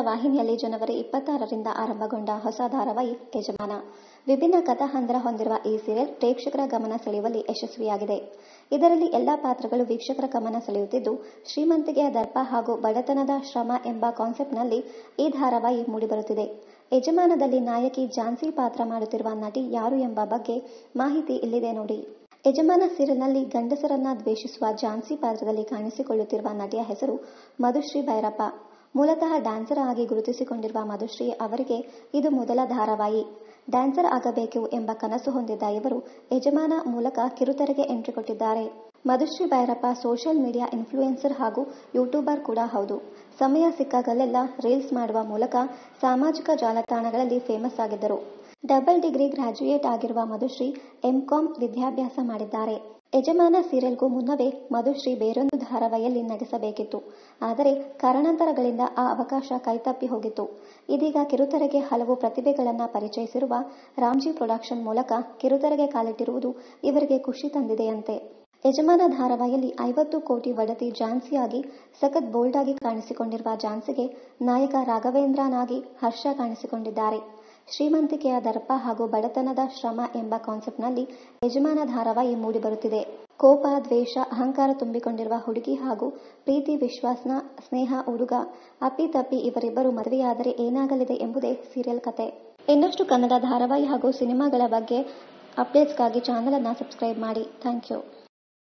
ವಾಹಿನಿಯಲ್ಲಿ ಜನವರಿ 26ರಿಂದ ಆರಂಭಗೊಂಡ ಹೊಸ ಧಾರಾವಾಹಿ ಯಜಮಾನ. ವಿಭಿನ್ನ ಕಥಾಹಂದರ ಹೊಂದಿರುವ ಈ ಸೀರಿಯಲ್ ಪ್ರೇಕ್ಷಕರ ಗಮನ ಸೆಳೆಯುವಲ್ಲಿ ಯಶಸ್ವಿಯಾಗಿದೆ. ಇದರಲ್ಲಿ ಎಲ್ಲಾ ಪಾತ್ರಗಳು ವೀಕ್ಷಕರ ಗಮನ ಸೆಳೆಯುತ್ತಿದ್ದು, ಶ್ರೀಮಂತಿಕೆಯ ದರ್ಪ ಹಾಗೂ ಬಡತನದ ಶ್ರಮ ಎಂಬ ಕಾನ್ಸೆಪ್ಟ್ನಲ್ಲಿ ಈ ಧಾರಾವಾಹಿ ಮೂಡಿಬರುತ್ತಿದೆ. ಯಜಮಾನದಲ್ಲಿ ನಾಯಕಿ ಝಾನ್ಸಿ ಪಾತ್ರ ಮಾಡುತ್ತಿರುವ ನಟಿ ಯಾರು ಎಂಬ ಬಗ್ಗೆ ಮಾಹಿತಿ ಇಲ್ಲಿದೆ ನೋಡಿ. ಯಜಮಾನ ಸೀರಿಯಲ್ನಲ್ಲಿ ಗಂಡಸರನ್ನ ದ್ವೇಷಿಸುವ ಝಾನ್ಸಿ ಪಾತ್ರದಲ್ಲಿ ಕಾಣಿಸಿಕೊಳ್ಳುತ್ತಿರುವ ನಟಿಯ ಹೆಸರು ಮಧುಶ್ರೀ ಭೈರಪ್ಪ. ಮೂಲತಃ ಡ್ಯಾನ್ಸರ್ ಆಗಿ ಗುರುತಿಸಿಕೊಂಡಿರುವ ಮಧುಶ್ರೀ ಅವರಿಗೆ ಇದು ಮೊದಲ ಧಾರಾವಾಹಿ. ಡ್ಯಾನ್ಸರ್ ಆಗಬೇಕು ಎಂಬ ಕನಸು ಹೊಂದಿದ್ದ ಇವರು ಯಜಮಾನ ಮೂಲಕ ಕಿರುತೆರೆಗೆ ಎಂಟ್ರಿ ಕೊಟ್ಟಿದ್ದಾರೆ. Madhushree Bhyrappa social media influencer ಹಾಗೂ ಯೂಟ್ಯೂಬರ್ ಕೂಡ ಹೌದು. ಸಮಯ ಸಿಕ್ಕಾಗಲೆಲ್ಲ ರೀಲ್ಸ್ ಮಾಡುವ ಮೂಲಕ ಸಾಮಾಜಿಕ ಜಾಲತಾಣಗಳಲ್ಲಿ ಫೇಮಸ್ ಆಗಿದ್ದರು. ಡಬಲ್ ಡಿಗ್ರಿ ಗ್ರಾಜ್ಯುಯೇಟ್ ಆಗಿರುವ ಮಧುಶ್ರೀ ಎಂಕಾಂ ವಿದ್ಯಾಭ್ಯಾಸ ಮಾಡಿದ್ದಾರೆ. ಯಜಮಾನ ಸೀರಿಯಲ್ಗೂ ಮುನ್ನವೇ ಮಧುಶ್ರೀ ಬೇರೊಂದು ಧಾರಾವಾಹಿಯಲ್ಲಿ ನಟಿಸಬೇಕಿತ್ತು. ಆದರೆ ಕಾರಣಾಂತರಗಳಿಂದ ಆ ಅವಕಾಶ ಕೈತಪ್ಪಿ ಹೋಗಿತ್ತು. ಇದೀಗ ಕಿರುತೆರೆಗೆ ಹಲವು ಪ್ರತಿಭೆಗಳನ್ನ ಪರಿಚಯಿಸಿರುವ ರಾಮ್ಜಿ ಪ್ರೊಡಕ್ಷನ್ ಮೂಲಕ ಕಿರುತೆರೆಗೆ ಕಾಲಿಟ್ಟಿರುವುದು ಇವರಿಗೆ ಖುಷಿ ತಂದಿದೆಯಂತೆ. ಯಜಮಾನ ಧಾರಾವಾಹಿಯಲ್ಲಿ 50 ಕೋಟಿ ಒಡತಿ ಝಾನ್ಸಿಯಾಗಿ ಸಖತ್ ಬೋಲ್ಡ್ ಆಗಿ ಕಾಣಿಸಿಕೊಂಡಿರುವ ಝಾನ್ಸಿಗೆ ನಾಯಕ ರಾಘವೇಂದ್ರನಾಗಿ ಹರ್ಷ ಕಾಣಿಸಿಕೊಂಡಿದ್ದಾರೆ. ಶ್ರೀಮಂತಿಕೆಯ ದರ್ಪ ಹಾಗೂ ಬಡತನದ ಶ್ರಮ ಎಂಬ ಕಾನ್ಸೆಪ್ಟ್ನಲ್ಲಿ ಯಜಮಾನ ಧಾರಾವಾಹಿ ಮೂಡಿಬರುತ್ತಿದೆ. ಕೋಪ, ದ್ವೇಷ, ಅಹಂಕಾರ ತುಂಬಿಕೊಂಡಿರುವ ಹುಡುಗಿ ಹಾಗೂ ಪ್ರೀತಿ ವಿಶ್ವಾಸ್ನ ಸ್ನೇಹ ಹುಡುಗ ಅಪ್ಪಿತಪ್ಪಿ ಇವರಿಬ್ಬರು ಮದುವೆಯಾದರೆ ಏನಾಗಲಿದೆ ಎಂಬುದೇ ಸೀರಿಯಲ್ ಕತೆ. ಇನ್ನಷ್ಟು ಕನ್ನಡ ಧಾರಾವಾಹಿ ಹಾಗೂ ಸಿನಿಮಾಗಳ ಬಗ್ಗೆ ಅಪ್ಡೇಟ್ಸ್ಗಾಗಿ ಚಾನಲ್ ಅನ್ನು ಸಬ್ಸ್ಕ್ರೈಬ್ ಮಾಡಿ. Thank you.